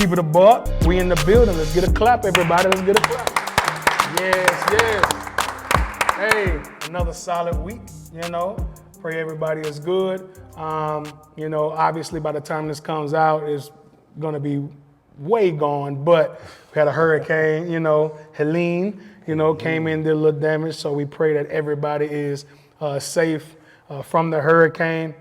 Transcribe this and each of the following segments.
keep it a buck. We in the building. Let's get a clap, everybody. Let's get a clap. Yes. Hey, another solid week, you know. Pray everybody is good. You know, obviously by the time this comes out, it's gonna be way gone, but we had a hurricane, you know, Helene, you know, came in, did a little damage. So we pray that everybody is safe from the hurricane.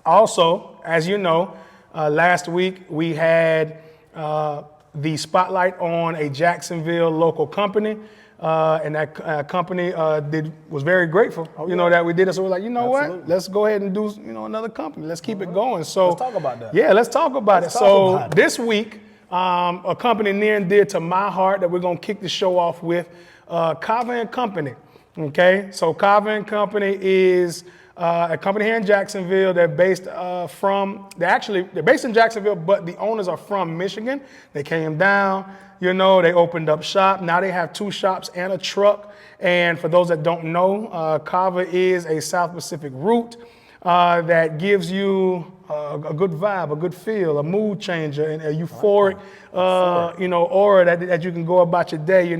Also, as you know, last week we had the spotlight on a Jacksonville local company. And that company was very grateful, that we did it. So we're like, you know what? Let's go ahead and do, another company. Let's keep it going. So let's talk about that. Yeah, let's talk about it. So this week, a company near and dear to my heart that we're gonna kick the show off with, Kava & Company. Okay, so Kava & Company is a company here in Jacksonville. They're based they're based in Jacksonville, but the owners are from Michigan. They came down. They opened up shop. Now they have 2 shops and a truck. And for those that don't know, Kava is a South Pacific route that gives you a good vibe, a good feel, a mood changer, and a euphoric, aura that you can go about your day.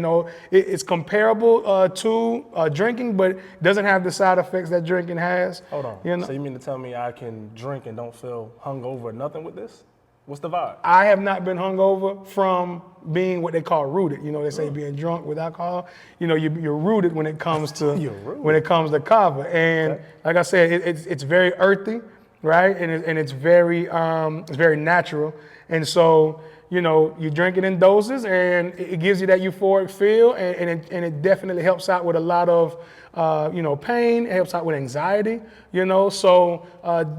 It's comparable to drinking, but it doesn't have the side effects that drinking has. Hold on. So you mean to tell me I can drink and don't feel hungover or nothing with this? What's the vibe? I have not been hungover from being what they call rooted. They say being drunk with alcohol. You're rooted when it comes to Kava. And like I said, it's very earthy, right? And it's very natural. And so you drink it in doses, and it gives you that euphoric feel, and it definitely helps out with a lot of pain. It helps out with anxiety. So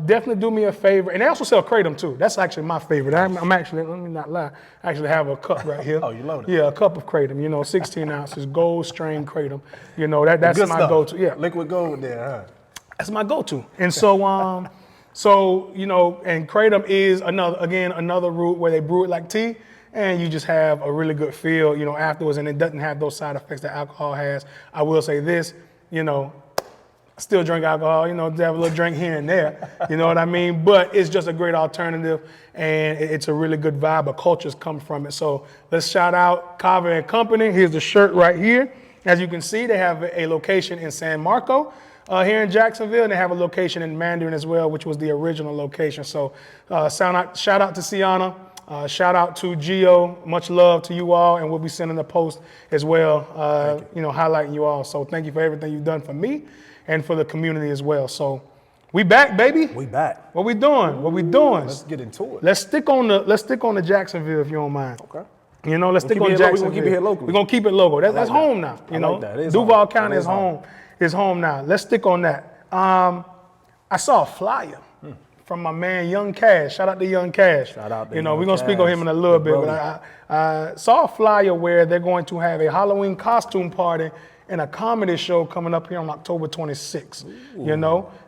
definitely do me a favor. And they also sell Kratom too. That's actually my favorite. I'm actually, let me not lie, I actually have a cup right here. Oh, you loaded? Yeah, a cup of Kratom. 16 ounces, gold strain Kratom. That's my go-to. Yeah, liquid gold there, huh? That's my go-to. And so and Kratom is another route where they brew it like tea, and you just have a really good feel, afterwards, and it doesn't have those side effects that alcohol has. I will say this, still drink alcohol, have a little drink here and there, you know what I mean? But it's just a great alternative, and it's a really good vibe. A culture's come from it. So let's shout out Kava & Company. Here's the shirt right here. As you can see, they have a location in San Marco. Here in Jacksonville, and they have a location in Mandarin as well, which was the original location. So shout out to Sienna, shout out to Gio, much love to you all, and we'll be sending a post as well, highlighting you all. So thank you for everything you've done for me and for the community as well. So we back, baby. We back. What we doing? Let's get into it. Let's stick on the Jacksonville if you don't mind. Okay. Let's stick on Jacksonville. We're gonna keep it here locally. We're gonna keep it local. That's home now. Like that. Duval County is home. Is home now. Let's stick on that. I saw a flyer from my man Young Cash. Shout out to Young Cash. Shout out to we're gonna speak on him in a little bit, but I saw a flyer where they're going to have a Halloween costume party and a comedy show coming up here on October 26th.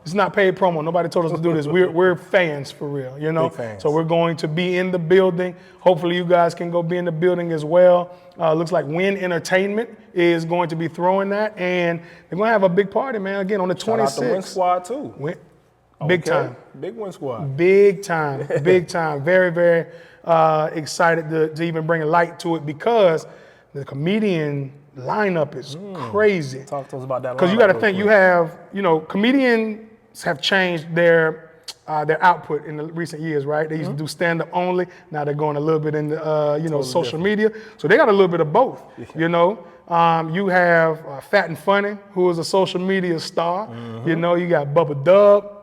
It's not paid promo. Nobody told us to do this. We're fans for real. Big fans. So we're going to be in the building. Hopefully you guys can go be in the building as well. Looks like Win Entertainment is going to be throwing that, and they're going to have a big party, man. Again on the 26th. Shout out to Win Squad too. Big time. Big Win Squad. Big time. Big time. Very, very excited to even bring a light to it, because the comedian lineup is crazy. Talk to us about that. Because you got to think, you have, comedians have changed their output in the recent years, right? They used to do stand-up only. Now they're going a little bit into, totally social media. So they got a little bit of both, You have Fat and Funny, who is a social media star. You got Bubba Dub.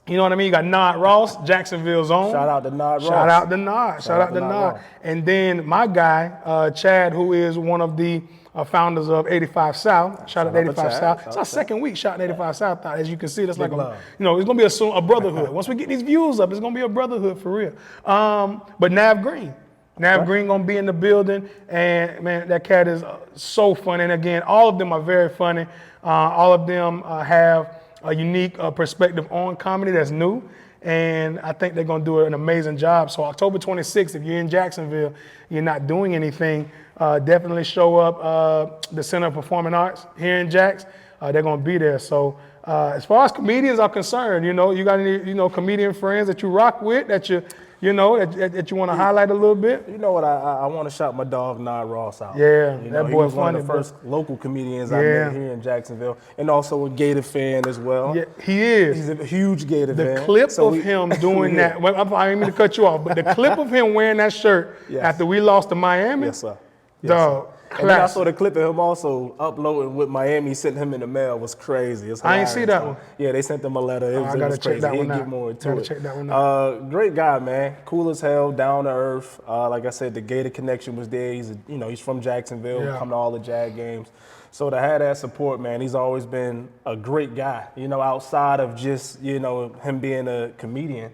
You know what I mean? You got Nod Ross, Jacksonville's own. Shout out to Nod Ross. Shout out to Nod. Shout out to Nod. And then my guy, Chad, who is one of the founders of 85 South. Shout out to 85 South. It's our second week shouting 85 South. As you can see, that's like it's going to be a brotherhood. Once we get these views up, it's going to be a brotherhood for real. But Nav Green. Nav Green going to be in the building. And, man, that cat is so funny. And, again, all of them are very funny. All of them have a unique perspective on comedy that's new. And I think they're going to do an amazing job. So October 26th, if you're in Jacksonville, you're not doing anything, definitely show up the Center of Performing Arts here in Jax. They're going to be there. So as far as comedians are concerned, you got any, comedian friends that you rock with, that you you know, that you want to highlight a little bit? You know what? I want to shout my dog Nod Ross out. Yeah, you that know, boy he was one funny, of the first local comedians I Yeah. met here in Jacksonville, and also a Gator fan as well. Yeah, he is. He's a huge Gator fan. The clip of him doing that, well, I didn't mean to cut you off, but the clip of him wearing that shirt Yes. after we lost to Miami, Yes, sir. Yes, dog, sir. And then I classic. saw the clip of him also uploading with Miami, sent him in the mail. Was crazy. It's I ain't see hilarious, that though. one. Yeah, they sent him a letter. It was, I it gotta was check crazy. that He'll one get out. more into Gotta it. check that one out. Great guy, man. Cool as hell, down to earth. Like I said, the Gator connection was there. He's from Jacksonville. Yeah. Come to all the Jag games. So to have that support, man, he's always been a great guy. You know, outside of just him being a comedian.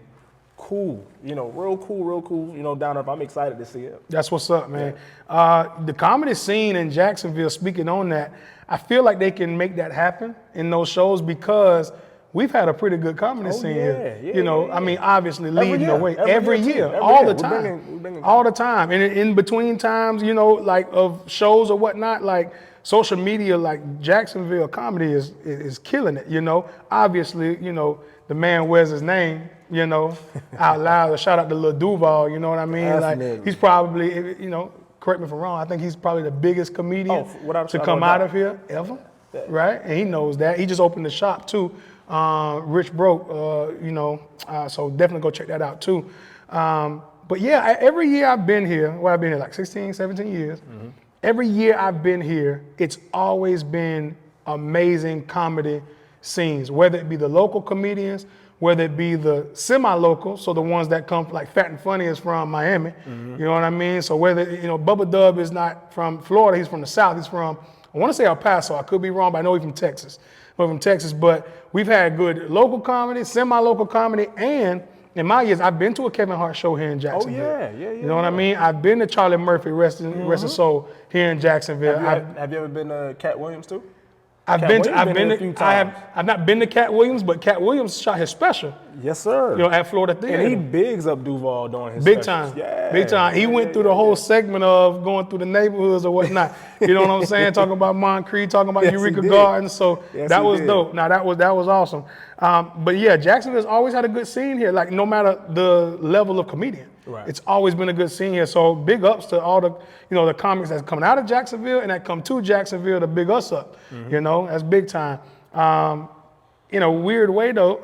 Cool, real cool, down there. I'm excited to see it. That's what's up, man. The comedy scene in Jacksonville, speaking on that, I feel like they can make that happen in those shows because we've had a pretty good comedy scene here. I mean, obviously leading the way every year, all the time, all the time. And in between times, like of shows or whatnot, like social media, like Jacksonville comedy is killing it. Obviously, the man wears his name. Out loud. A shout out to Lil Duval, you know what I mean? Definitely. Like he's probably, correct me if I'm wrong, I think he's probably the biggest comedian to come out of here ever, right? And he knows that. He just opened the shop too, Rich Broke, so definitely go check that out too. But yeah, every year I've been here, I've been here like 16, 17 years. Mm-hmm. Every year I've been here, it's always been amazing comedy scenes, whether it be the local comedians, whether it be the semi-local, so the ones that come, like Fat and Funny is from Miami, you know what I mean? So whether, Bubba Dub is not from Florida, he's from the South, he's from, I want to say El Paso, I could be wrong, but I know he's from Texas. But we've had good local comedy, semi-local comedy, and in my years, I've been to a Kevin Hart show here in Jacksonville. Oh, yeah. You know what I mean? I've been to Charlie Murphy, rest his soul, here in Jacksonville. Have you ever been to Cat Williams too? I've not been to Cat Williams, but Cat Williams shot his special. Yes, sir. At Florida Theater. And he bigs up Duval during his big specials. time. Yeah. Big time. He went through the whole segment of going through the neighborhoods or whatnot. You know what I'm saying? Talking about Moncrief, talking about Eureka Gardens. So that was dope. Now that was awesome. But yeah, Jacksonville's always had a good scene here. Like no matter the level of comedian. Right. It's always been a good scene here. So big ups to all the, the comics that's coming out of Jacksonville and that come to Jacksonville to big us up. Mm-hmm. That's big time. In a weird way though,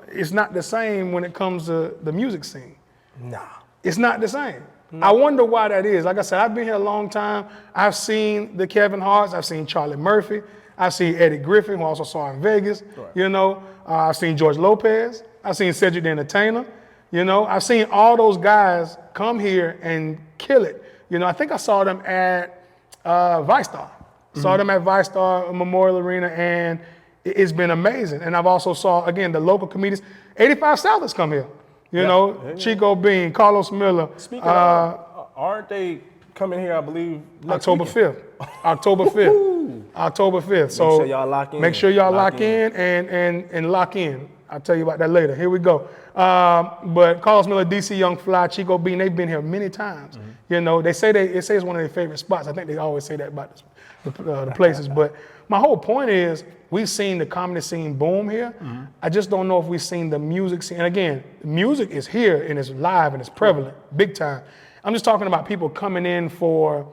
it's not the same when it comes to the music scene. Nah. It's not the same. No. I wonder why that is. Like I said, I've been here a long time. I've seen the Kevin Harts. I've seen Charlie Murphy. I've seen Eddie Griffin, who I also saw in Vegas. Right. I've seen George Lopez. I've seen Cedric the Entertainer. I've seen all those guys come here and kill it. I think I saw them at ViStar. Saw them at ViStar Memorial Arena, and it's been amazing. And I've also saw, again, the local comedians. 85 South has come here. Chico Bean, Carlos Miller. Speaking of, aren't they coming here, I believe, October 5th. October 5th. October 5th. So make sure y'all lock in. Make sure y'all lock in and lock in. I'll tell you about that later. Here we go. But Carlos Miller, DC Young Fly, Chico Bean, they've been here many times. Mm-hmm. They say it's one of their favorite spots. I think they always say that about the places. But my whole point is we've seen the comedy scene boom here. Mm-hmm. I just don't know if we've seen the music scene. And again, music is here and it's live and it's prevalent, big time. I'm just talking about people coming in for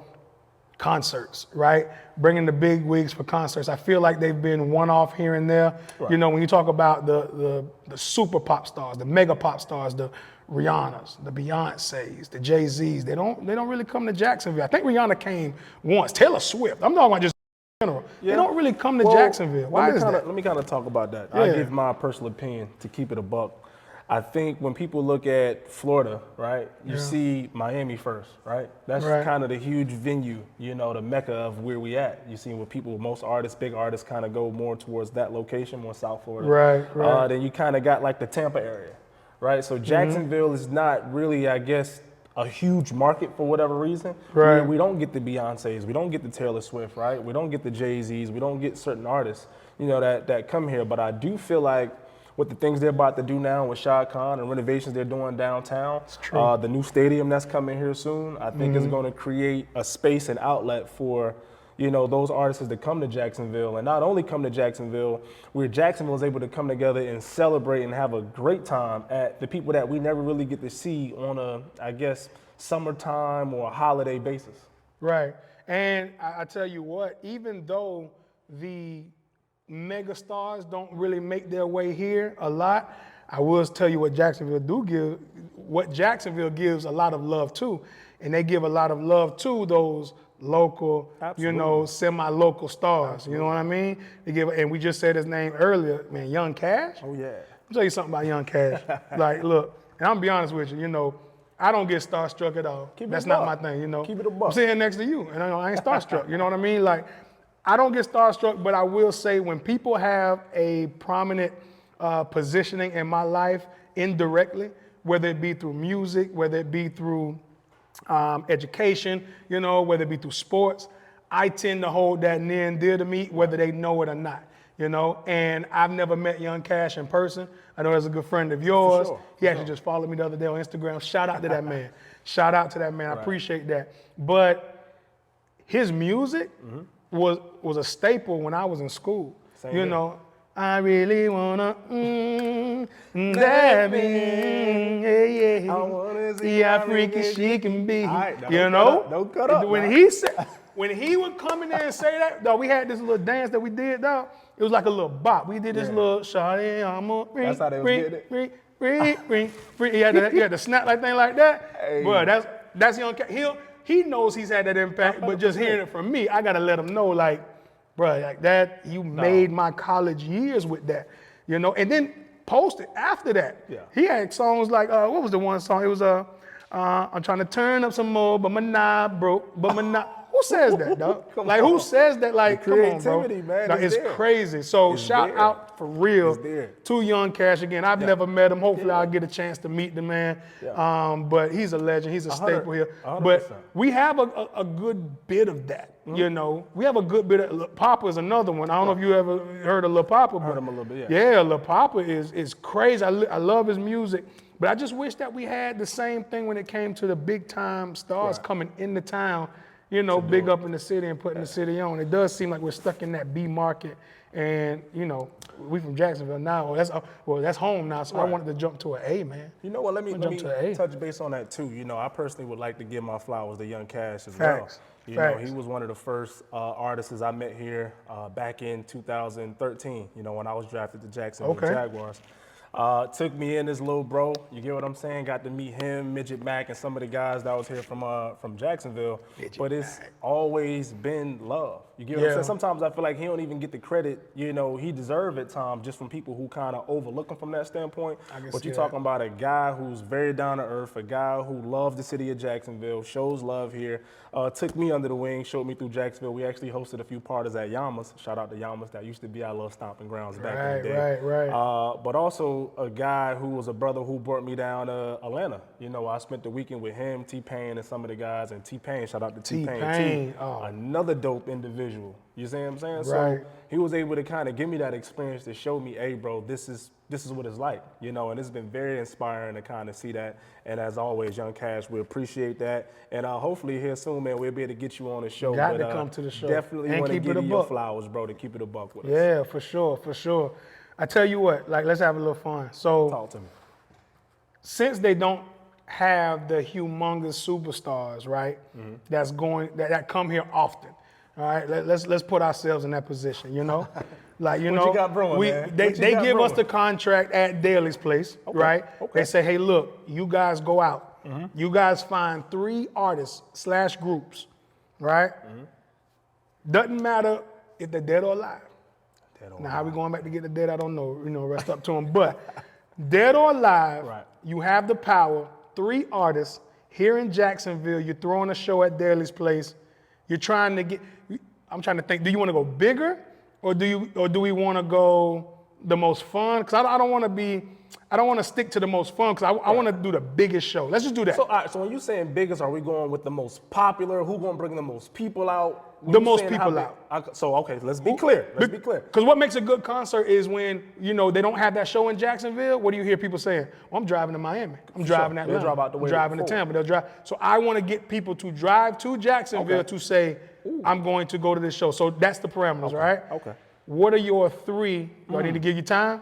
concerts, right? Bringing the big wigs for concerts. I feel like they've been one-off here and there. Right. When you talk about the super pop stars, the mega pop stars, the Rihannas, the Beyoncés, the Jay-Z's, they don't really come to Jacksonville. I think Rihanna came once. Taylor Swift. I'm talking about just in general. Yeah. They don't really come to Jacksonville. Why is that? Let me kind of talk about that. Yeah. I'll give my personal opinion to keep it a buck. I think when people look at Florida, right, you see Miami first, right? That's kind of the huge venue, the mecca of where we at. You see where most artists, big artists kind of go more towards that location, more South Florida. Right. Then you kind of got like the Tampa area, right? So Jacksonville is not really, I guess, a huge market for whatever reason. Right. We don't get the Beyoncés, we don't get the Taylor Swift, right? We don't get the Jay-Z's, we don't get certain artists, that come here. But I do feel like with the things they're about to do now with Shad Khan and renovations they're doing downtown, the new stadium that's coming here soon, I think is going to create a space and outlet for, you know, those artists to come to Jacksonville, and not only come to Jacksonville, where Jacksonville is able to come together and celebrate and have a great time at the people that we never really get to see on a, I guess, summertime or a holiday basis. Right. And I tell you what, even though the mega stars don't really make their way here a lot, I will tell you what Jacksonville gives a lot of love to. And they give a lot of love to those local, Absolutely. you know, semi-local stars. Absolutely. You know what I mean? They give, and we just said his name earlier, man, Young Cash. Oh, yeah. I'll tell you something about Young Cash. Like, look, and I'm gonna be honest with you, you know, I don't get starstruck at all. That's not my thing, you know. Keep it a buck. I'm sitting here next to you, and I ain't starstruck. You know what I mean? Like, I don't get starstruck, but I will say when people have a prominent positioning in my life indirectly, whether it be through music, whether it be through education, you know, whether it be through sports, I tend to hold that near and dear to me, whether they know it or not. You know, and I've never met Young Cash in person. I know he's a good friend of yours. For sure. He actually just followed me the other day on Instagram. Shout out to that man. Shout out to that man. I appreciate that. But his music was a staple when I was in school. Same you here. know, I really wanna that me, yeah. I wanna See how freaky she can be. All right, you know, don't cut up. when he said, when he would come in there and say that, though, we had this little dance that we did, though. It was like a little bop. We did this little shawty, I'm a ring, That's how they was ring, getting it? ring. He had the snap like thing like that. Hey. But that's Young Cat. He knows he's had that impact, but just hearing it from me, I gotta let him know, like, bro, like that, you made my college years with that, you know. And then posted after that. Yeah. He had songs like, what was the one song? It was I'm trying to turn up some more, but my knob broke, but my knob. Who says that, dog? Like, who says that? Like, come on, bro. creativity, man, Like, is it's there. crazy. So It's shout there. out for real It's there. to Young Cash again. I've never met him. Hopefully, I'll get a chance to meet the man. Yeah. But he's a legend. He's a staple here. 100%. But we have a good bit of that. You know, we have a good bit of. Lil Papa is another one. I don't know if you ever heard of Lil Papa. Heard him a little bit, yeah. Lil Papa is crazy. I love his music. But I just wish that we had the same thing when it came to the big time stars coming into town. You know, big up in the city and putting the city on. It does seem like we're stuck in that B market, and you know, we from Jacksonville now. That's home now. So I wanted to jump to an A, man. You know what? Let me to A. touch base on that too. You know, I personally would like to give my flowers to Young Cash as Facts. well. You know, he was one of the first artists I met here back in 2013. You know, when I was drafted to Jacksonville Jaguars. Took me in as little bro, you get what I'm saying? Got to meet him, Midget Mac, and some of the guys that was here from Jacksonville. But it's always been love. You get what I'm saying? Sometimes I feel like he don't even get the credit, you know, he deserve at times just from people who kind of overlook him from that standpoint. But you're talking about a guy who's very down to earth, a guy who loves the city of Jacksonville, shows love here, took me under the wing, showed me through Jacksonville. We actually hosted a few parties at Yamas. Shout out to Yamas. That used to be our little stomping grounds back in the day. Right. But also a guy who was a brother who brought me down to Atlanta. You know, I spent the weekend with him, T-Pain, and some of the guys. And T-Pain, shout out to T-Pain. Another dope individual. You see what I'm saying? So he was able to kind of give me that experience to show me, hey, bro, this is what it's like. You know, and it's been very inspiring to kind of see that. And as always, Young Cash, we appreciate that. And hopefully here soon, man, we'll be able to get you on the show. Got to come to the show. Definitely and want to keep give it a you your buck. flowers, bro, to keep it a buck with us. Yeah, for sure. I tell you what, like, let's have a little fun. So, Talk to me. Since they don't have the humongous superstars, right, that come here often, all right, let's put ourselves in that position, you know? Like, you What know, you got brewing, man? they What you got give us brewing? the contract at Daly's place, right? Okay. They say, hey, look, you guys go out. You guys find 3 artists / groups, right? Doesn't matter if they're dead or alive. Now, how we going back to get the dead, I don't know. You know, rest up to them. But dead or alive, you have the power. 3 artists here in Jacksonville. You're throwing a show at Daly's place. You're trying to get. I'm trying to think. Do you want to go bigger, or do we want to go the most fun? Because I don't want to be I don't want to stick to the most fun because I want to do the biggest show. Let's just do that. So, all right, so when you're saying biggest, are we going with the most popular? Who going to bring the most people out? When The you most saying people how out. big- So, okay, let's be clear. Let's be clear. Because what makes a good concert is when, you know, they don't have that show in Jacksonville. What do you hear people saying? Well, I'm driving to Miami. I'm driving to Atlanta. They'll drive out the way I'm driving to before. Tampa. They'll drive. So I want to get people to drive to Jacksonville to say, I'm going to go to this show. So that's the parameters, right? Okay. What are your three, do I need to give you time?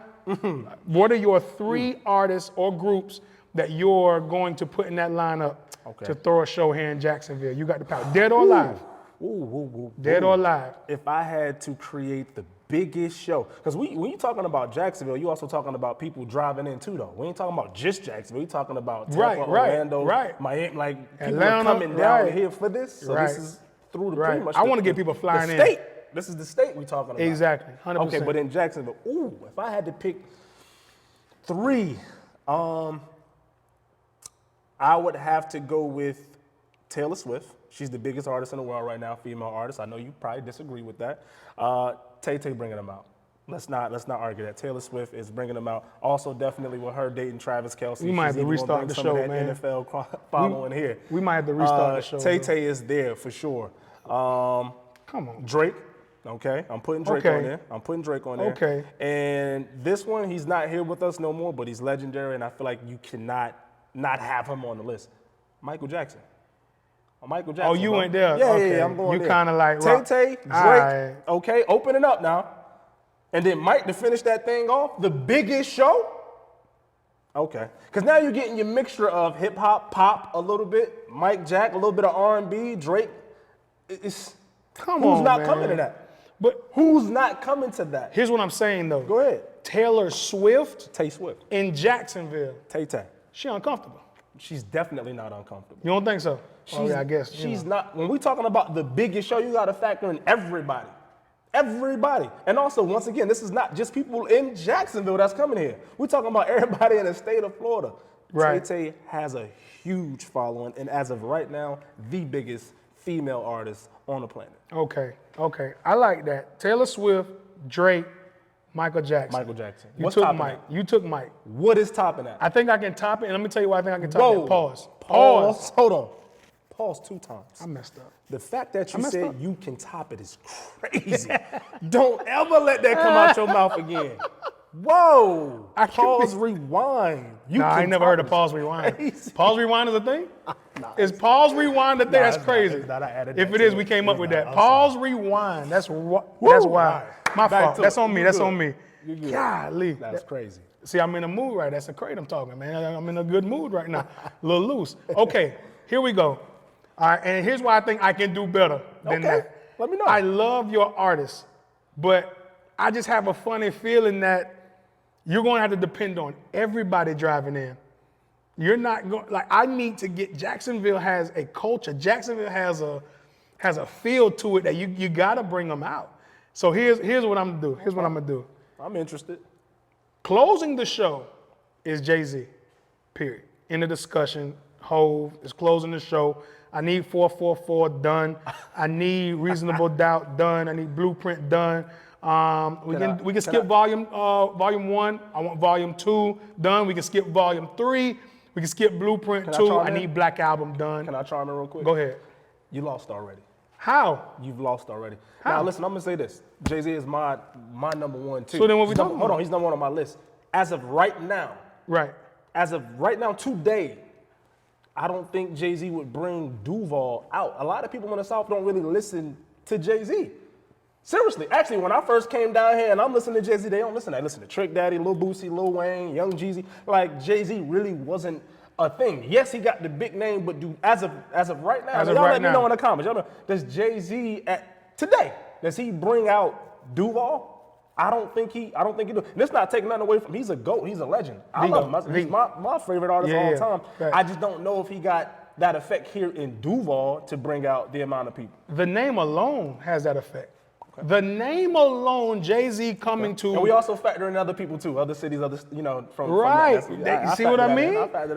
What are your three artists or groups that you're going to put in that lineup to throw a show here in Jacksonville? You got the power. Dead or alive? Dead or alive? If I had to create the biggest show, because when you're talking about Jacksonville, you're also talking about people driving in too, though. We ain't talking about just Jacksonville. We're talking about Tampa, Orlando, Miami, like people are coming down here for this. So this is through the pretty much. I want to get people flying in. State. This is the state we're talking about. Exactly, 100%. Okay, but in Jacksonville, if I had to pick three, I would have to go with Taylor Swift. She's the biggest artist in the world right now, female artist. I know you probably disagree with that. Tay bringing them out. Let's not argue that. Taylor Swift is bringing them out. Also, definitely with her dating Travis Kelce. We might have to restart the show, man. NFL following here. We might have to restart the show. Tay is there for sure. Come on, Drake. Okay, I'm putting Drake on there. Okay. And this one, he's not here with us no more, but he's legendary, and I feel like you cannot not have him on the list. Michael Jackson. Oh, you went there? Yeah, I'm going there. You kind of like Tay, Drake. Okay, opening up now. And then Mike to finish that thing off, the biggest show. Okay, because now you're getting your mixture of hip hop, pop a little bit, Mike Jack, a little bit of R&B, Drake. Who's not coming to that? But who's not coming to that? Here's what I'm saying though. Go ahead. Taylor Swift. Tay Swift. In Jacksonville. Tay. She uncomfortable. She's definitely not uncomfortable. You don't think so? I guess. She's not. When we're talking about the biggest show, you got to factor in everybody. Everybody. And also, once again, this is not just people in Jacksonville that's coming here. We're talking about everybody in the state of Florida. Right. Tay has a huge following, and as of right now, the biggest female artist on the planet. Okay. I like that. Taylor Swift, Drake, Michael Jackson. What's topping Mike. that? You took Mike. What is topping that? I think I can top it, and let me tell you why I think I can top it. Pause. Hold on. Pause 2 times. I messed up. The fact that you said you can top it is crazy. Don't ever let that come out your mouth again. Whoa. Pause, rewind. I ain't never heard of pause, rewind. Crazy. Pause, rewind is a thing? Is pause, rewind a thing? That's crazy. If it is, we came up with that. Pause, rewind. That's why. My fault. That's on me. That's on me. Golly. That's crazy. See, I'm in a mood right. That's a crate I'm talking, man. I'm in a good mood right now. A little loose. Okay, here we go. All right, and here's why I think I can do better than that. Let me know. I love your artist, but I just have a funny feeling that you're going to have to depend on everybody driving in. You're not going, like, I need to get, Jacksonville has a culture. Jacksonville has a feel to it that you got to bring them out. So here's what I'm going to do. I'm interested. Closing the show is Jay-Z, period. End of discussion. Hove is closing the show. I need 444 done. I need Reasonable Doubt done. I need Blueprint done. We can skip volume 1. I want volume 2 done. We can skip volume 3. We can skip Blueprint 2. I need Black Album done. Can I chime in real quick? Go ahead. You lost already. How? You've lost already. How? Now listen, I'm gonna say this. Jay-Z is my number one too. So then what we talking about? Hold on, he's number one on my list. As of right now. Right. As of right now, today, I don't think Jay-Z would bring Duval out. A lot of people in the South don't really listen to Jay-Z. Seriously, actually, when I first came down here and I'm listening to Jay-Z, they don't listen. They listen to Trick Daddy, Lil Boosie, Lil Wayne, Young Jeezy. Like, Jay-Z really wasn't a thing. Yes, he got the big name, but as of right now, y'all let me know in the comments. Y'all know, does Jay-Z today, does he bring out Duval? I don't think he do. And it's not taking nothing away from him. He's a GOAT. He's a legend. I love him. He's my favorite artist of all time. Right. I just don't know if he got that effect here in Duval to bring out the amount of people. The name alone has that effect. Okay. The name alone, Jay-Z coming to. And we also factor in other people too, other cities, from right. From that. You see what I mean?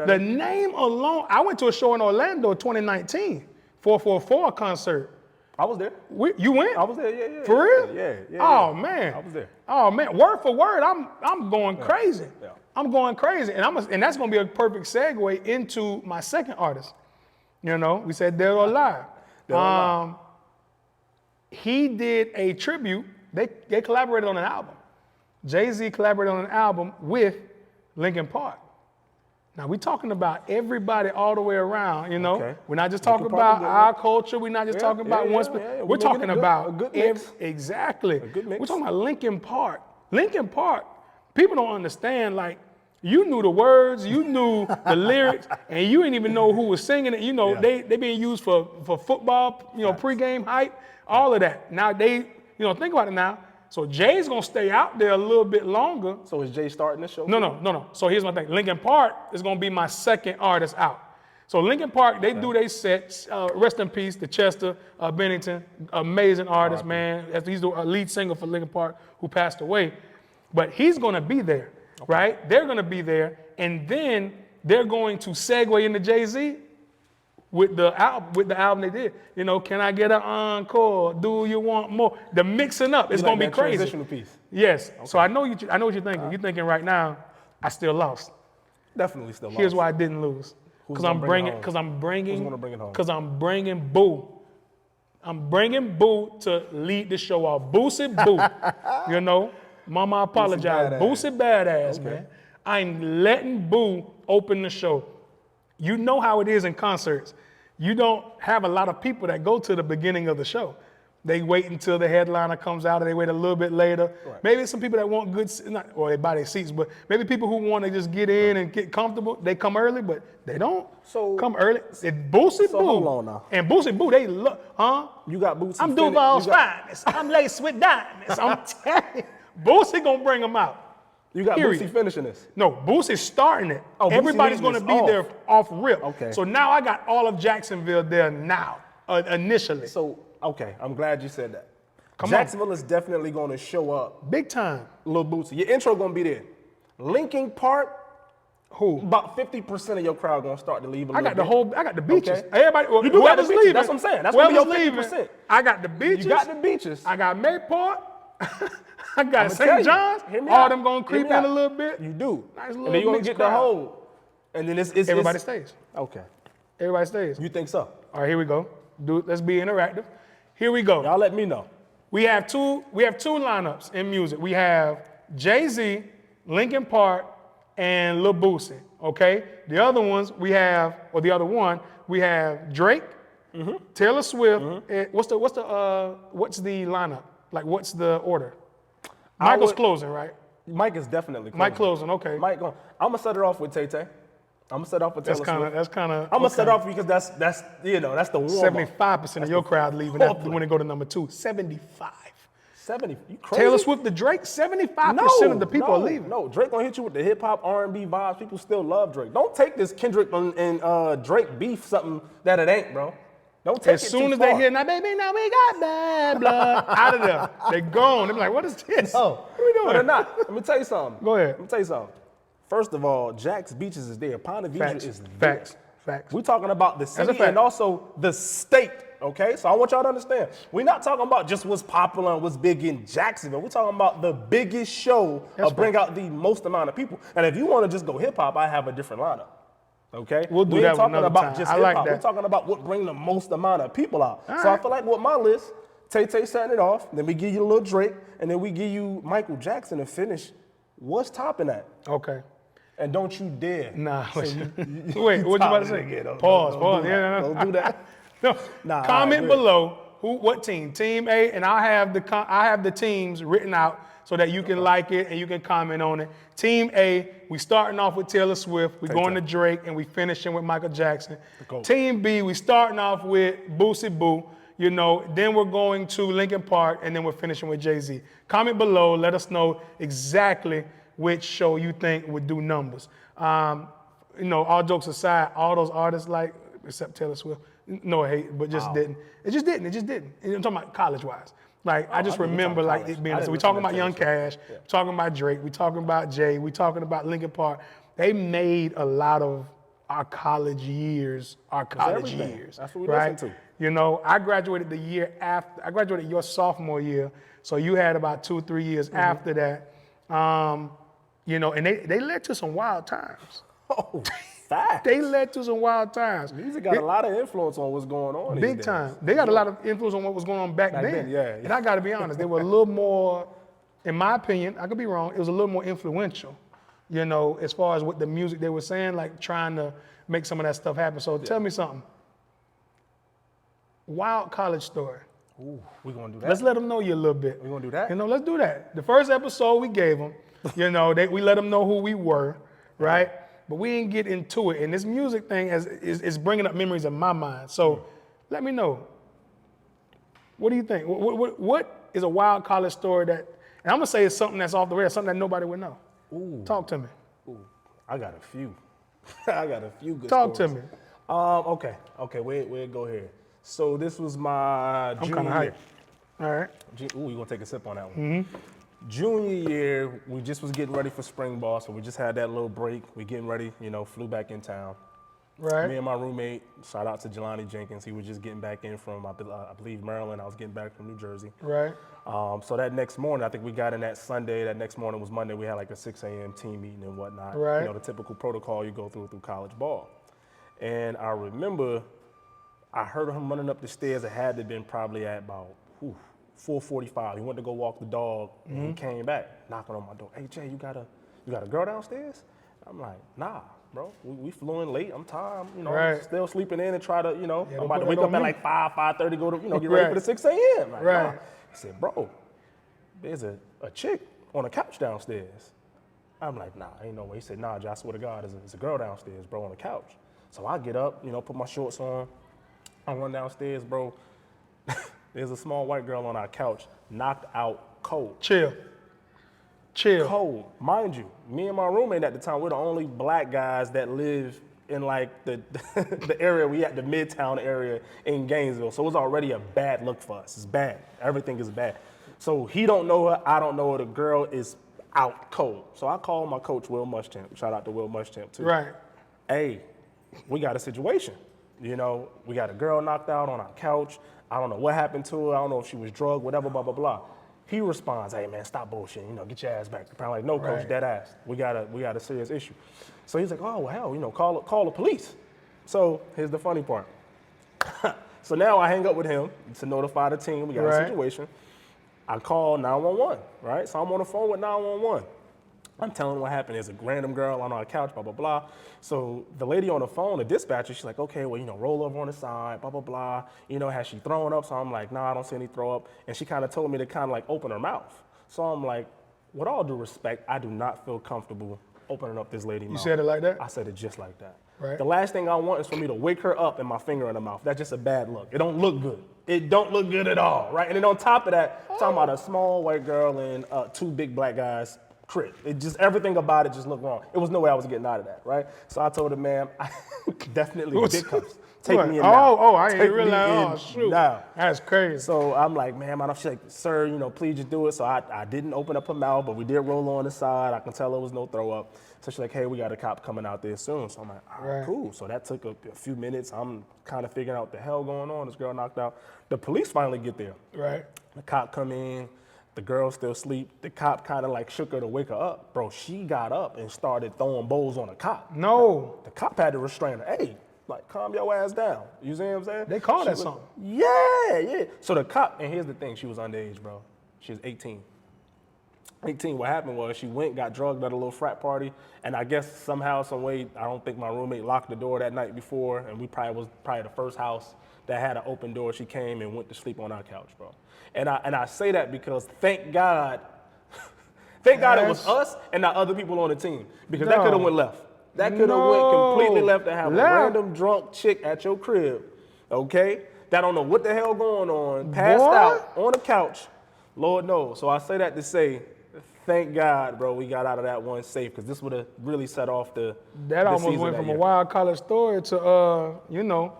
The name alone. I went to a show in Orlando 2019, 444 concert. I was there. You went? I was there, yeah. For real? Yeah. Oh, man. I was there. Oh, man. Word for word, I'm going crazy. Yeah. I'm going crazy. And that's going to be a perfect segue into my second artist. You know, we said Dead or Alive. He did a tribute. They collaborated on an album. Jay-Z collaborated on an album with Linkin Park. Now, we're talking about everybody all the way around, you know. Okay. We're not just talking about our culture. We're not just talking about one. We're talking about a good mix. Exactly. A good mix. We're talking about Linkin Park. Linkin Park, people don't understand, like, you knew the words, you knew the lyrics, and you didn't even know who was singing it. You know, they being used for football, you know, pregame hype, all of that. Now think about it now. So Jay's gonna stay out there a little bit longer. So is Jay starting the show? No. So here's my thing. Linkin Park is gonna be my second artist out. So Linkin Park, they do their sets. Rest in peace to Chester Bennington, amazing artist, man. He's the lead singer for Linkin Park who passed away. But he's gonna be there, right? They're gonna be there, and then they're going to segue into Jay-Z with the album they did. You know, can I get an encore? Do you want more? The mixing up, it's gonna be crazy. Transitional piece. Yes. Okay. So I know what you're thinking. You're thinking right now, I still lost. Definitely still lost. Here's why I didn't lose. Because I'm bringing Boo. I'm bringing Boo to lead the show off. Boosie Boo. You know, Mama, I apologize. Boosie badass, man. I'm letting Boo open the show. You know how it is in concerts. You don't have a lot of people that go to the beginning of the show. They wait until the headliner comes out, or they wait a little bit later. Right. Maybe it's some people that want or they buy their seats, but maybe people who want to just get in and get comfortable, they come early, but they don't come early. It's Boosie Boo. Hold on now. And Boosie Boo, they look, You got Boosie. I'm Duval's finest. I'm laced with diamonds. I'm telling you, Boosie gonna bring them out. You got Boosie finishing this? No, Boosie's starting it. Oh, everybody's going to be there off rip. Okay. So now I got all of Jacksonville there now, initially. So, okay, I'm glad you said that. Jacksonville is definitely going to show up. Big time. Lil Boosie. Your intro going to be there. Linkin Park, who? About 50% of your crowd going to start to leave a little bit. I got the beaches. Okay. Everybody, you do got the beaches. Leaving, that's what I'm saying. That's going to be your 50%. I got the beaches. You got the beaches. I got Mayport. I got St. John's. All them going to creep in a little bit. You do. Nice little and then you're going to get the whole. And then everybody stays. Okay. Everybody stays. You think so? All right, here we go. Let's be interactive. Here we go. Y'all let me know. We have two lineups in music. We have Jay-Z, Linkin Park, and Lil Boosie. Okay? The other one, we have Drake, Taylor Swift. What's the lineup? Like, what's the order? Michael's closing, right? Mike is definitely closing. Mike closing, okay. Mike going. I'm gonna set it off with Tay. I'm gonna set off with Taylor Swift. That's kind of. I'm gonna set off because that's the warm. 75% of your crowd leaving when they go to number 2. 75. 70. You crazy? Taylor Swift to Drake. 75% of the people are leaving. No, Drake gonna hit you with the hip hop R&B vibes. People still love Drake. Don't take this Kendrick and Drake beef something that it ain't, bro. Don't take it as soon as they hear, now baby, now we got bad blood, out of there. They're gone. They're like, what is this? No, what are we doing? No, they're not. Let me tell you something. Go ahead. Let me tell you something. First of all, Jack's Beaches is there. Ponte Vedra is there. Facts. We're talking about the city and also the state, okay? So I want y'all to understand. We're not talking about just what's popular and what's big in Jacksonville. We're talking about the biggest show bring out the most amount of people. And if you want to just go hip hop, I have a different lineup. Okay, we'll do that another time. Just I like hip-hop. that. We're talking about what bring the most amount of people out. All so right. I feel like with my list, Tay setting it off, then we give you a little Drake, and then we give you Michael Jackson to finish. What's topping that? Okay. And don't you dare. Nah. Wait, what you about to say? Pause. Don't do that. No. Nah, comment below what team? Team A, and I have the teams written out so that you can like it and you can comment on it. Team A, we starting off with Taylor Swift, we going to Drake, and we finishing with Michael Jackson. Team B, we starting off with Boosie Boo, then we're going to Linkin Park, and then we're finishing with Jay-Z. Comment below, let us know exactly which show you think would do numbers. All jokes aside, all those artists except Taylor Swift, no hate, but just didn't. It just didn't. And I'm talking about college-wise. I just remember it being. So we're talking about Young Cash, we're talking about Drake, we're talking about Jay, we're talking about Linkin Park. They made a lot of our college years. That's what we listen to. I graduated the year after. I graduated your sophomore year, so you had about 2 or 3 years after that. you know, and they led to some wild times. Oh, facts. They led to some wild times. Music got a lot of influence on what's going on these Big days. time. They got a lot of influence on what was going on back then. Yeah. And I got to be honest, they were a little more, in my opinion, I could be wrong, it was a little more influential, you know, as far as what the music they were saying, like trying to make some of that stuff happen. So tell me something. Wild college story. Ooh, we're going to do that. Let's let them know you a little bit. We're going to do that? You know, let's do that. The first episode we gave them, you know, we let them know who we were, right? But we didn't get into it. And this music thing is bringing up memories in my mind. So let me know. What do you think? What is a wild college story that, and I'm going to say it's something that's off the radar, something that nobody would know. Ooh. Talk to me. Ooh, I got a few. I got a few good Talk stories. to me. Okay, we'll go here. So this was my I'm junior kind of year. hyped. All right. Ooh, you gonna take a sip on that one. Junior year, we just was getting ready for spring ball, so we just had that little break. We getting ready, you know, flew back in town. Right. Me and my roommate, shout out to Jelani Jenkins, he was just getting back in from, I believe, Maryland. I was getting back from New Jersey. Right. So that next morning, I think we got in that Sunday. That next morning was Monday. We had like a 6 a.m. team meeting and whatnot. Right. You know, the typical protocol you go through college ball. And I remember I heard him running up the stairs. It had to have been probably at about 4:45. He went to go walk the dog, and he came back, knocking on my door. Hey, Jay, you got a girl downstairs? I'm like, nah, bro. We flew in late. I'm tired. You know, still sleeping in and try to, you know, I'm about to wake up at like 5:30, go to, you know, get ready for the 6 a.m. Like, Right. nah. He said, bro, there's a chick on a couch downstairs. I'm like, nah, ain't no way. He said, nah, Josh, I swear to God, there's a girl downstairs, bro, on the couch. So I get up, you know, put my shorts on. I run downstairs, bro. There's a small white girl on our couch, knocked out cold. Chill. Cold. Mind you, me and my roommate at the time, we're the only black guys that live in like the the area we at, the Midtown area in Gainesville. So it's already a bad look for us. It's bad. Everything is bad. So he don't know her, I don't know her. The girl is out cold. So I called my coach, Will Muschamp. Shout out to Will Muschamp too. Right. Hey, we got a situation. You know, we got a girl knocked out on our couch. I don't know what happened to her. I don't know if she was drugged, whatever, blah, blah, blah. He responds, hey man, stop bullshitting, you know, get your ass back. I'm like, no, coach, dead ass. We got a serious issue. So he's like, oh, well, hell, you know, call the police. So here's the funny part. So now I hang up with him to notify the team. We got a situation. I call 911, right? So I'm on the phone with 911. I'm telling them what happened. There's a random girl on our couch, blah, blah, blah. So the lady on the phone, the dispatcher, she's like, okay, well, you know, roll over on the side, blah, blah, blah. You know, has she thrown up? So I'm like, nah, I don't see any throw up. And she kind of told me to kind of like open her mouth. So I'm like, with all due respect, I do not feel comfortable opening up this lady's mouth. You said it like that? I said it just like that. Right. The last thing I want is for me to wake her up and my finger in her mouth. That's just a bad look. It don't look good. It don't look good at all, right? And then on top of that, talking about a small white girl and 2 big black guys crib. It just, everything about it just looked wrong. It was no way I was getting out of that, right? So I told her, ma'am, I definitely big cups. Take me in now. Oh, I didn't realize. Oh, shoot. Now. That's crazy. So I'm like, ma'am, she's like, sir, you know, please just do it. So I didn't open up her mouth, but we did roll on the side. I can tell there was no throw up. So she's like, hey, we got a cop coming out there soon. So I'm like, all right, cool. So that took a few minutes. I'm kind of figuring out what the hell going on. This girl knocked out. The police finally get there. Right. The cop come in. The girl still asleep. The cop kind of like shook her to wake her up. Bro, she got up and started throwing bowls on the cop. No. The cop had to restrain her. Hey, like, calm your ass down. You see what I'm saying? They called that something. Yeah. So the cop, and here's the thing, she was underage, bro. She was 18. 18, what happened was she went, got drugged at a little frat party, and I guess somehow, some way, I don't think my roommate locked the door that night before, and we was the first house that had an open door. She came and went to sleep on our couch, bro. And I say that because thank God it was us and not other people on the team, because that could have went left. That could have went completely left to have a random drunk chick at your crib, okay? That don't know what the hell going on, passed out on the couch, Lord knows. So I say that to say, thank God, bro, we got out of that one safe, because this would have really set off the That almost went from a wild college story to, you know,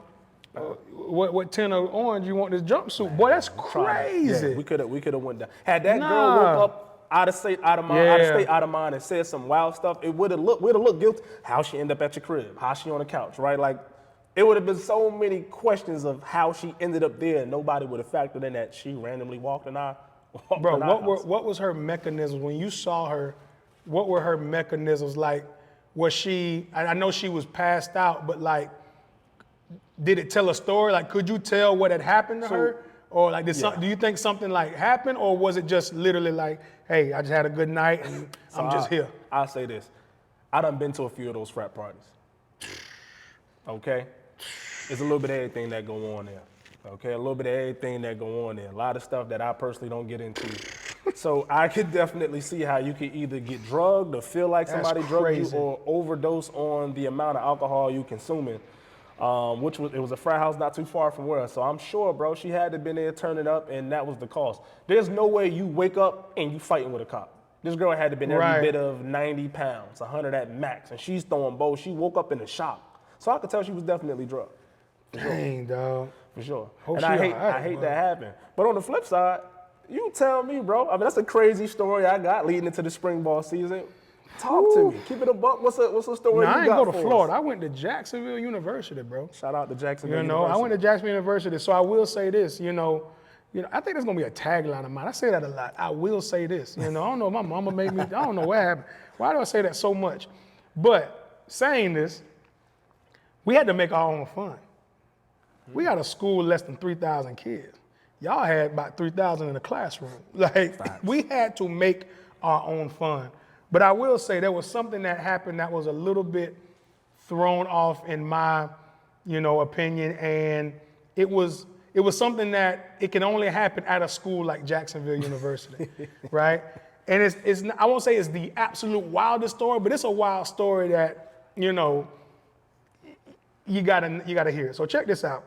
what tint of orange you want this jumpsuit? Man, boy, that's crazy. Yeah, we could have went down. Had that girl woke up out of state, out of mind, out of mind, and said some wild stuff, it would have looked guilty. How she ended up at your crib? How she on the couch? Right? Like, it would have been so many questions of how she ended up there. Nobody would have factored in that she randomly walked in our. Bro, what was her mechanism when you saw her what were her mechanisms? Like, was she, I know she was passed out, but like, did it tell a story? Like, could you tell what had happened to her? Or like, do you think something like happened, or was it just literally like, hey, I just had a good night and I'm just here? I'll say this. I done been to a few of those frat parties. Okay? There's a little bit of everything that go on there. Okay? A little bit of everything that go on there. A lot of stuff that I personally don't get into. So I could definitely see how you could either get drugged or feel like somebody drugged you or overdose on the amount of alcohol you consuming. It was a frat house not too far from where. So I'm sure, bro, she had to been there turning up, and that was the cost. There's no way you wake up and you fighting with a cop. This girl had to been every bit of 90 pounds, 100 at max, and she's throwing bows. She woke up in a shock. So I could tell she was definitely drugged. Dang, dog. For sure. Hope And I hate that happen. But on the flip side, you tell me, bro. I mean, that's a crazy story I got leading into the spring ball season. Talk to me. Keep it a buck. What's a story you I ain't got go to for Florida. us? I went to Jacksonville University, bro. Shout out to Jacksonville You know, University. I went to Jacksonville University. So I will say this, you know, I think there's gonna be a tagline of mine. I say that a lot. I will say this. You know, I don't know if my mama made me, I don't know what happened. Why do I say that so much? But saying this, we had to make our own fun. We got a school less than 3,000 kids. Y'all had about 3,000 in the classroom. Like, we had to make our own fun. But I will say there was something that happened that was a little bit thrown off in my, opinion. And it was something that it can only happen at a school like Jacksonville University, right? And it's I won't say it's the absolute wildest story, but it's a wild story that, you gotta hear it. So check this out.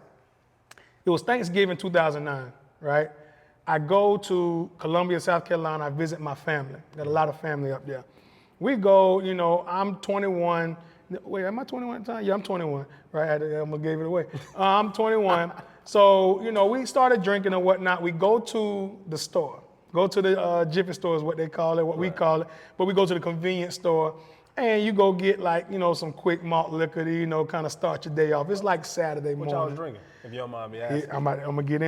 It was Thanksgiving 2009, right? I go to Columbia, South Carolina. I visit my family. Got a lot of family up there. We go, I'm 21. Wait, am I 21 at the time? Yeah, I'm 21, right? I'm gonna give it away. I'm 21. So, we started drinking and whatnot. We go to the store. Go to the Jiffy store is what they call it, what we call it. But we go to the convenience store and you go get like, some quick malt liquor to, kind of start your day off. It's like Saturday morning. What y'all was drinking, if you don't mind me asking? I'm gonna get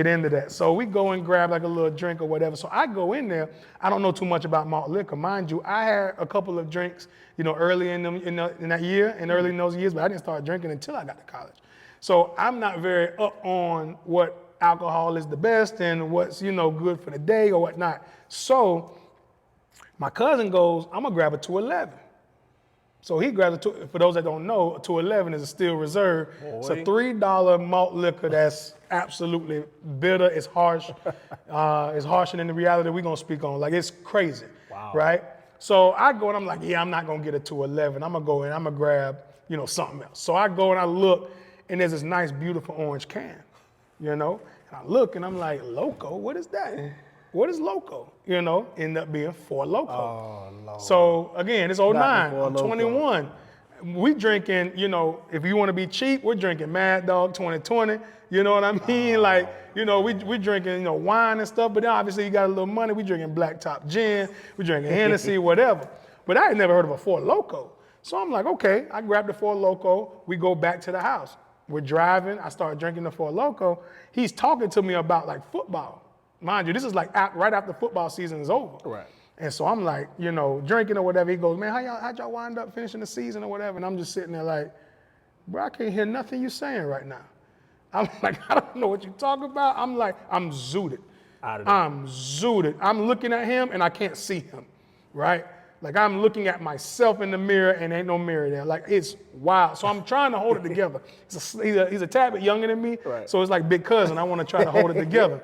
into that. So we go and grab like a little drink or whatever. So I go in there. I don't know too much about malt liquor, mind you. I had a couple of drinks, early in that year and early in those years, but I didn't start drinking until I got to college. So I'm not very up on what alcohol is the best and what's good for the day or whatnot. So my cousin goes, I'm gonna grab a 211. So he grabs for those that don't know, a 211 is a steel reserve. Boy. It's a $3 malt liquor that's absolutely bitter. It's harsh. It's harsher than the reality we're gonna speak on. Like, it's crazy, right? So I go and I'm like, yeah, I'm not gonna get a 211. I'm gonna go in, I'm gonna grab, something else. So I go and I look, and there's this nice, beautiful orange can, And I look and I'm like, Loco, what is that? What is Loco? End up being Four Loco. Oh, Lord. So again, it's 09, I'm 21. We drinking, if you want to be cheap, we're drinking Mad Dog 2020. You know what I mean? We drinking, wine and stuff, but then obviously you got a little money. We drinking Blacktop Gin, we drinking Hennessy, whatever. But I had never heard of a Four Loco. So I'm like, okay, I grabbed the Four Loco. We go back to the house. We're driving. I start drinking the Four Loco. He's talking to me about like football. Mind you, this is like right after football season is over. Right. And so I'm like, drinking or whatever. He goes, man, how'd y'all wind up finishing the season or whatever? And I'm just sitting there like, bro, I can't hear nothing you're saying right now. I'm like, I don't know what you're talking about. I'm like, I'm zooted. I'm zooted. I'm looking at him and I can't see him, right? Like, I'm looking at myself in the mirror and ain't no mirror there. Like, it's wild. So I'm trying to hold it together. He's a tad bit younger than me, right. So it's like big cousin. I want to try to hold it together.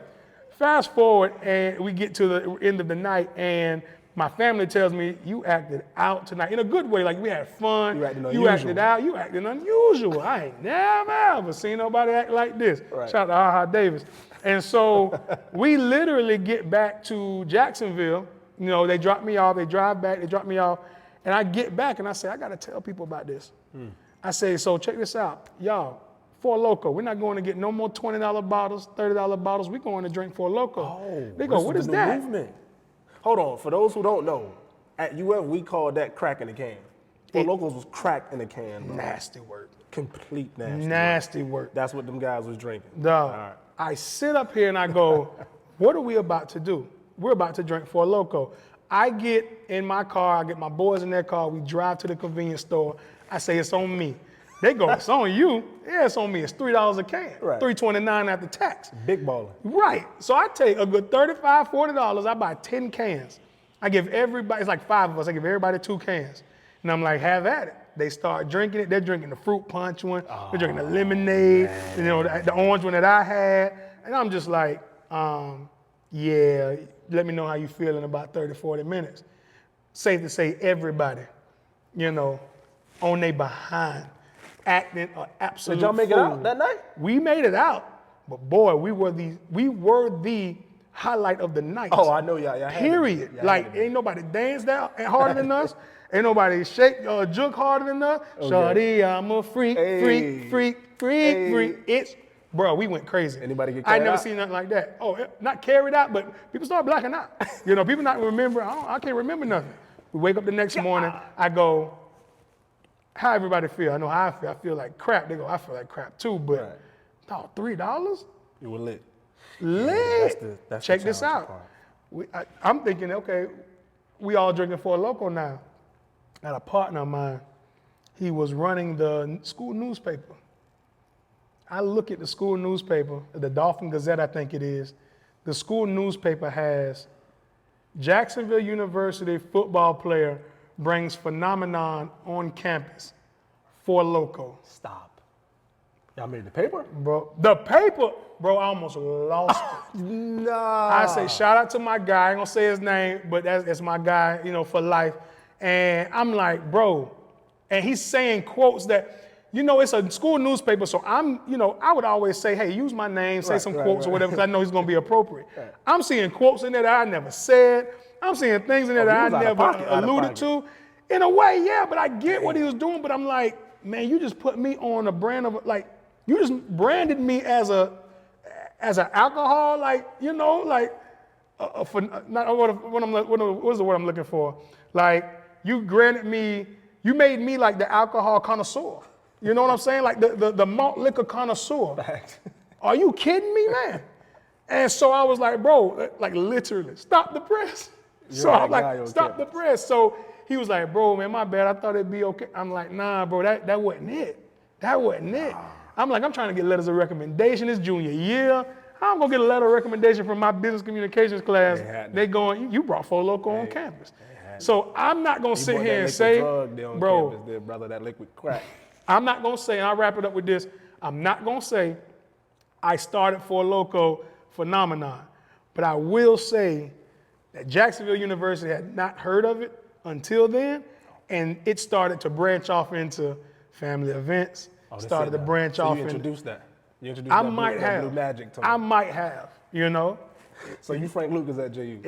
Fast forward, and we get to the end of the night, and my family tells me, you acted out tonight in a good way. Like, we had fun. You acted out. You acted unusual. I ain't never ever seen nobody act like this. Right. Shout out to Ha Davis. And so we literally get back to Jacksonville. They drop me off. They drive back. They drop me off. And I get back, and I say, I got to tell people about this. I say, so check this out. Y'all, Four Loco. We're not going to get no more $20 bottles, $30 bottles. We're going to drink Four Loco. Oh, they go, what is that? Movement. Hold on. For those who don't know, at UF, we call that crack in the can. Four Locos was crack in the can. Bro. Nasty work. Complete nasty work. That's what them guys was drinking. Dog, right. I sit up here and I go, what are we about to do? We're about to drink Four Loco. I get in my car, I get my boys in their car, we drive to the convenience store. I say, it's on me. They go, it's on you. Yeah, it's on me. It's $3 a can. Right. $3.29 after tax. Big baller. Right. So I take a good $35, $40. I buy 10 cans. I give everybody, it's like 5 of us, I give everybody 2 cans. And I'm like, have at it. They start drinking it. They're drinking the fruit punch one. They're drinking the lemonade, you know, the orange one that I had. And I'm just like, yeah, let me know how you feel in about 30, 40 minutes. Safe to say everybody, you know, on they behind, acting an absolute Did y'all make it fool. out that night? We made it out, but boy, we were the highlight of the night. Oh, I know y'all. Period. Like, ain't nobody danced out harder than us. Ain't nobody shake jug harder than us. Okay. Shawty, I'm a freak, freak. It's, bro, we went crazy. Anybody get I carried never out? seen nothing like that. Oh, not carried out, but people start blacking out. You know, people not remember. I can't remember nothing. We wake up the next morning. I go, how everybody feel? I know how I feel. I feel like crap. They go, I feel like crap too. But no, $3? You were lit. Lit. Yeah, that's Check the this challenging out. part. I'm thinking, okay, we all drinking for a local now. I had a partner of mine. He was running the school newspaper. I look at the school newspaper, the Dolphin Gazette, I think it is. The school newspaper has Jacksonville University football player brings phenomenon on campus for local. Stop. Y'all made the paper? Bro, the paper, bro, I almost lost it. No. I say shout out to my guy. I ain't gonna say his name, but that's my guy, you know, for life. And I'm like, bro, and he's saying quotes that, you know, it's a school newspaper, so I'm, you know, I would always say, hey, use my name, say some quotes or whatever, because I know he's gonna be appropriate. I'm seeing quotes in there that I never said. I'm seeing things in there that I never alluded to. In a way, yeah, but I get what he was doing, but I'm like, man, you just put me on a brand of, like, you just branded me as an alcohol, like, you know, like, what is the word I'm looking for? Like, you made me like the alcohol connoisseur. You know what I'm saying? Like the malt liquor connoisseur. Are you kidding me, man? And so I was like, bro, like literally, stop the press. So I'm like, stop the press. So he was like, bro, man, my bad. I thought it'd be okay. I'm like, nah, bro, that wasn't it. That wasn't it. I'm like, I'm trying to get letters of recommendation. It's junior year. I'm gonna get a letter of recommendation from my business communications class. They going, you brought Four Loko on campus. So I'm not gonna sit here and say, bro, campus there, brother, that liquid crack. I'm not gonna say, and I'll wrap it up with this. I'm not gonna say I started Four Loko phenomenon, but I will say that Jacksonville University had not heard of it until then, and it started to branch off into family events. Started to branch off. You introduced that. You introduced I that might have. blue magic to me. I might have. You know. So you Frank Lucas at JU.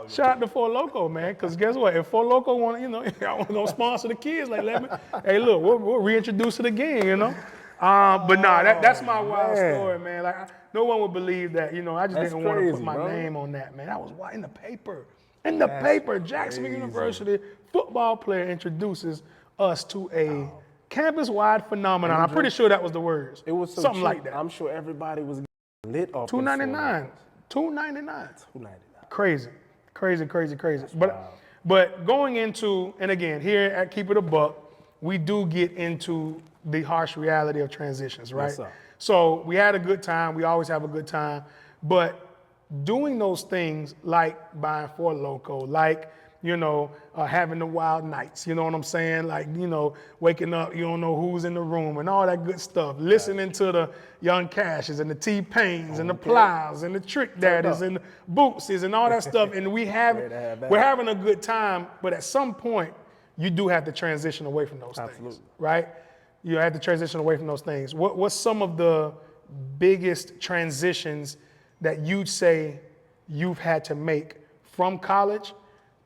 Shout out to Four Loko, man, because guess what? If Four Loko want, you know, y'all want to sponsor the kids, like let me. Hey, look, we'll reintroduce it again, you know. But nah, that's my wild story, man. Like no one would believe that, you know. I just didn't want to put my name on that, man. That was in the paper. In the paper, Jacksonville University football player introduces us to a campus-wide phenomenon. I'm pretty sure that was the words. It was so something cheap. like that. I'm sure everybody was lit off. $2.99. $2.99. Crazy. But going into, and again, here at Keep It a Buck, we do get into the harsh reality of transitions, right? Yes, sir. So we had a good time. We always have a good time. But doing those things like buying Four Loko, like, you know, having the wild nights, you know what I'm saying? Like, you know, waking up, you don't know who's in the room and all that good stuff. Listening to the Young Cashes and the T-Pains and the Plows and the Trick Daddies and the Bootses and all that stuff. And we're having a good time, but at some point, you do have to transition away from those things, right? You have to transition away from those things. What's some of the biggest transitions that you'd say you've had to make from college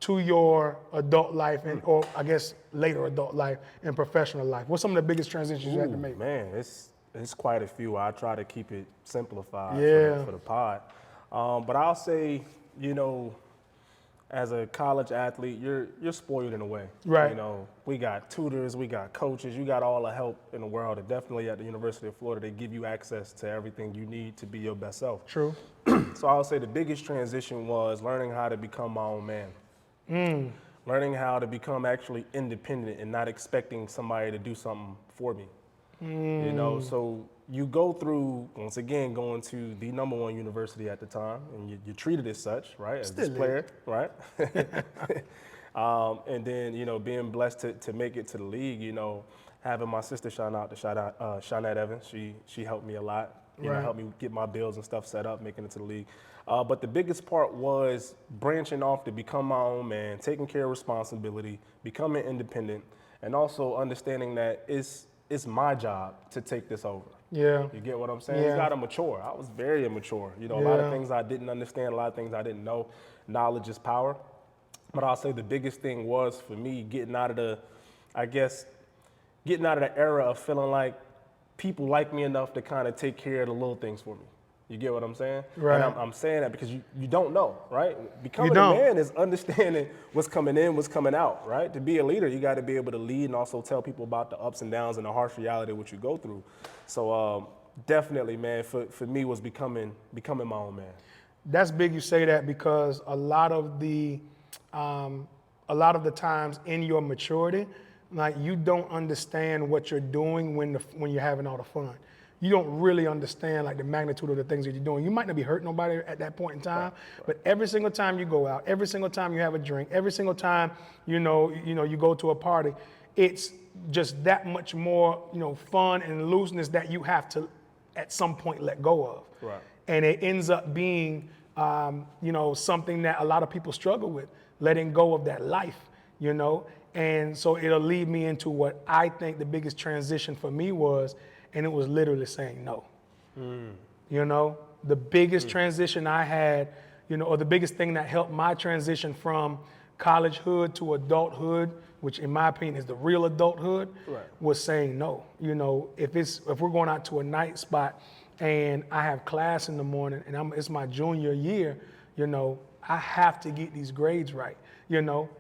to your adult life or I guess later adult life and professional life? What's some of the biggest transitions you had to make? Man, it's quite a few. I try to keep it simplified for the pod. But I'll say, you know, as a college athlete, you're spoiled in a way. Right. You know, we got tutors, we got coaches, you got all the help in the world. And definitely at the University of Florida, they give you access to everything you need to be your best self. True. So I would say the biggest transition was learning how to become my own man. Learning how to become actually independent and not expecting somebody to do something for me. You know, so you go through, once again, going to the #1 university at the time, and you're treated as such, right? As this player, right? And then, you know, being blessed to make it to the league, you know, having my sister Shawnette Evans, she helped me a lot. You know, helped me get my bills and stuff set up, making it to the league. But the biggest part was branching off to become my own man, taking care of responsibility, becoming independent, and also understanding that it's my job to take this over. Yeah. You get what I'm saying? Yeah. You gotta mature. I was very immature. You know, a lot of things I didn't understand, a lot of things I didn't know. Knowledge is power. But I'll say the biggest thing was for me getting out of the era of feeling like people like me enough to kind of take care of the little things for me. You get what I'm saying? Right. And I'm saying that because you don't know, right? Becoming don't. a man is understanding what's coming in, what's coming out, right? To be a leader, you got to be able to lead and also tell people about the ups and downs and the harsh reality of what you go through. So definitely, man, for me was becoming my own man. That's big you say that, because a lot of the times in your maturity, like, you don't understand what you're doing when you're having all the fun. You don't really understand, like, the magnitude of the things that you're doing. You might not be hurting nobody at that point in time, but every single time you go out, every single time you have a drink, every single time you go to a party, it's just that much more, fun and looseness that you have to at some point let go of. Right. And it ends up being something that a lot of people struggle with, letting go of that life, And so it'll lead me into what I think the biggest transition for me was, and it was literally saying no. The biggest transition I had, or the biggest thing that helped my transition from collegehood to adulthood, which in my opinion is the real adulthood, was saying no. If we're going out to a night spot and I have class in the morning and it's my junior year, I have to get these grades right,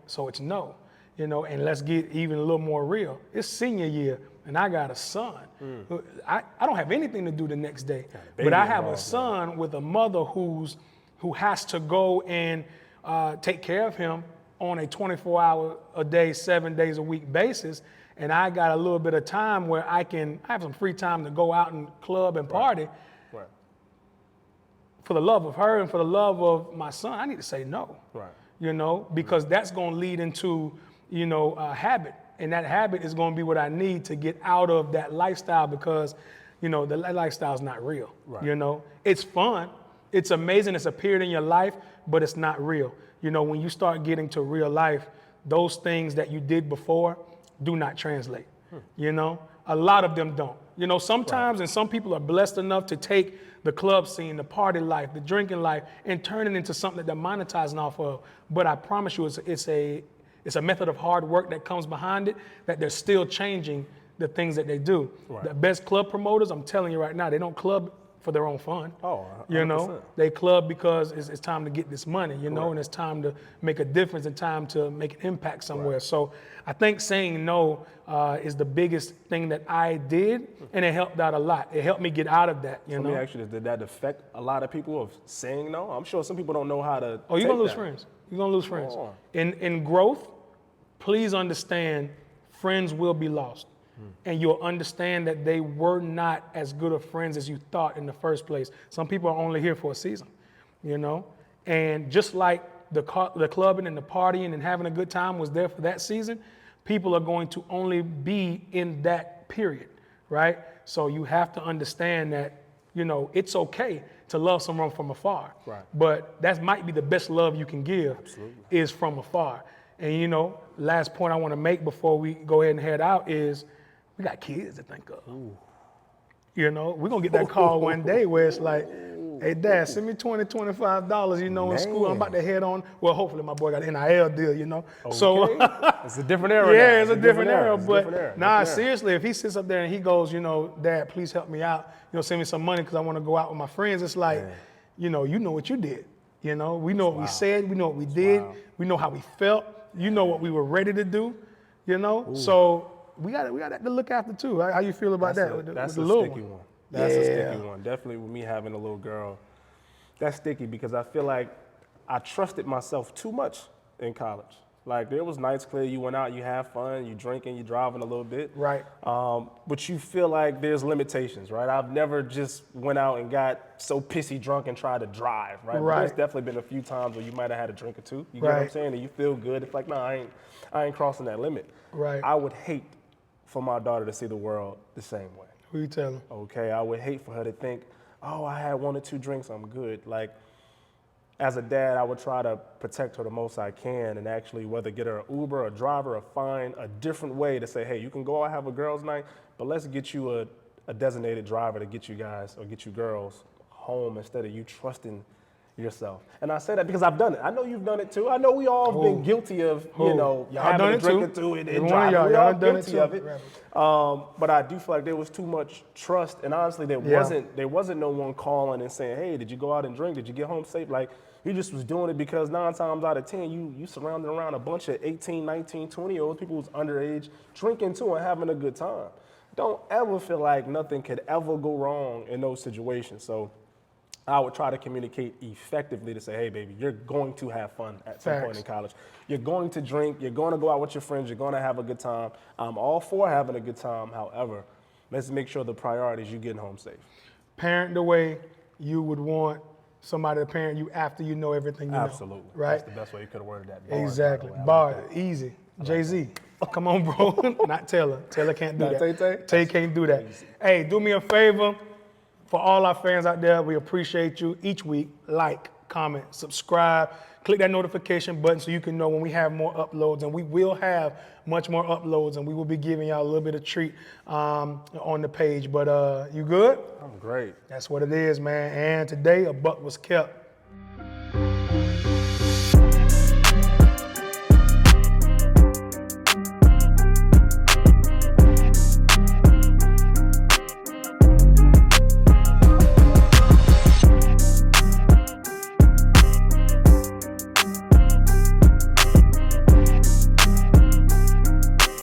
so it's no. And let's get even a little more real. It's senior year, and I got a son. I don't have anything to do the next day, but I have a son with a mother who has to go and take care of him on a 24-hour-a-day, 7 days a week basis. And I got a little bit of time where I have some free time to go out and club and party. Right. For the love of her and for the love of my son, I need to say no. Right. Because that's going to lead into a habit, and that habit is going to be what I need to get out of that lifestyle, because the lifestyle is not real. Right. It's fun, it's amazing, it's a period in your life, but it's not real. When you start getting to real life, those things that you did before do not translate. A lot of them don't. Sometimes, and some people are blessed enough to take the club scene, the party life, the drinking life, and turn it into something that they're monetizing off of. But I promise you, it's a method of hard work that comes behind it, that they're still changing the things that they do. Right. The best club promoters, I'm telling you right now, they don't club for their own fun. Oh, 100%. They club because it's time to get this money, and it's time to make a difference and time to make an impact somewhere. Right. So I think saying no is the biggest thing that I did, and it helped out a lot. It helped me get out of that, Let me ask you this, did that affect a lot of people of saying no? I'm sure some people don't know how to Oh, you're take going to lose that. friends. You're going to lose friends. Oh. In growth, please understand, friends will be lost. And you'll understand that they were not as good of friends as you thought in the first place. Some people are only here for a season, And just like the clubbing and the partying and having a good time was there for that season, people are going to only be in that period, right? So you have to understand that, it's okay to love someone from afar. Right. But that might be the best love you can give. Absolutely. Is from afar. And last point I want to make before we go ahead and head out is we got kids to think of. Ooh. We're going to get that call one day where it's like, hey, Dad, send me $20, $25, in school. I'm about to head on. Well, hopefully my boy got an NIL deal, Okay. So it's a different era. yeah, now. it's a different era. But different nah, seriously, if he sits up there and he goes, Dad, please help me out. Send me some money because I want to go out with my friends. It's like, you know what you did. You know, we know what we said, we know what we did, we know how we felt. You know what we were ready to do. You know, so we got to look after too. How you feel about that? That's with a the little sticky one. That's a sticky one. Definitely with me having a little girl, that's sticky because I feel like I trusted myself too much in college. Like there was nights clear, you went out, you have fun, you drinking, you driving a little bit. Right. But you feel like there's limitations, right? I've never just went out and got so pissy drunk and tried to drive, right? But there's definitely been a few times where you might have had a drink or two. You get what I'm saying? And you feel good. It's like, no, I ain't crossing that limit. Right. I would hate for my daughter to see the world the same way. Who you telling? Okay, I would hate for her to think, oh, I had 1 or 2 drinks, I'm good. Like, as a dad, I would try to protect her the most I can and actually whether get her an Uber, a driver, or find a different way to say, hey, you can go out have a girls' night, but let's get you a designated driver to get you guys or get you girls home instead of you trusting yourself. And I say that because I've done it. I know you've done it too. I know we all have been guilty of, you know, having a drink or two and driving. We all guilty of it. But I do feel like there was too much trust, and honestly, there wasn't no one calling and saying, hey, did you go out and drink? Did you get home safe? Like, he just was doing it because 9 times out of 10, you surrounded around a bunch of 18, 19, 20-year-olds, people who's underage, drinking too and having a good time. Don't ever feel like nothing could ever go wrong in those situations. So I would try to communicate effectively to say, hey, baby, you're going to have fun at some point in college. You're going to drink. You're going to go out with your friends. You're going to have a good time. I'm all for having a good time. However, let's make sure the priority is you getting home safe. Parent the way you would want somebody to parent you after you know everything you know. Absolutely. Right? That's the best way you could have worded that. Bars, exactly. Bars, easy. Jay-Z. Come on, bro. Not Taylor. Taylor can't do that. Tay can't do that. Easy. Hey, do me a favor. For all our fans out there, we appreciate you. Each week, like, comment, subscribe, click that notification button so you can know when we have more uploads. And we will have much more uploads, and we will be giving y'all a little bit of treat on the page. But you good? I'm great. That's what it is, man. And today, a buck was kept.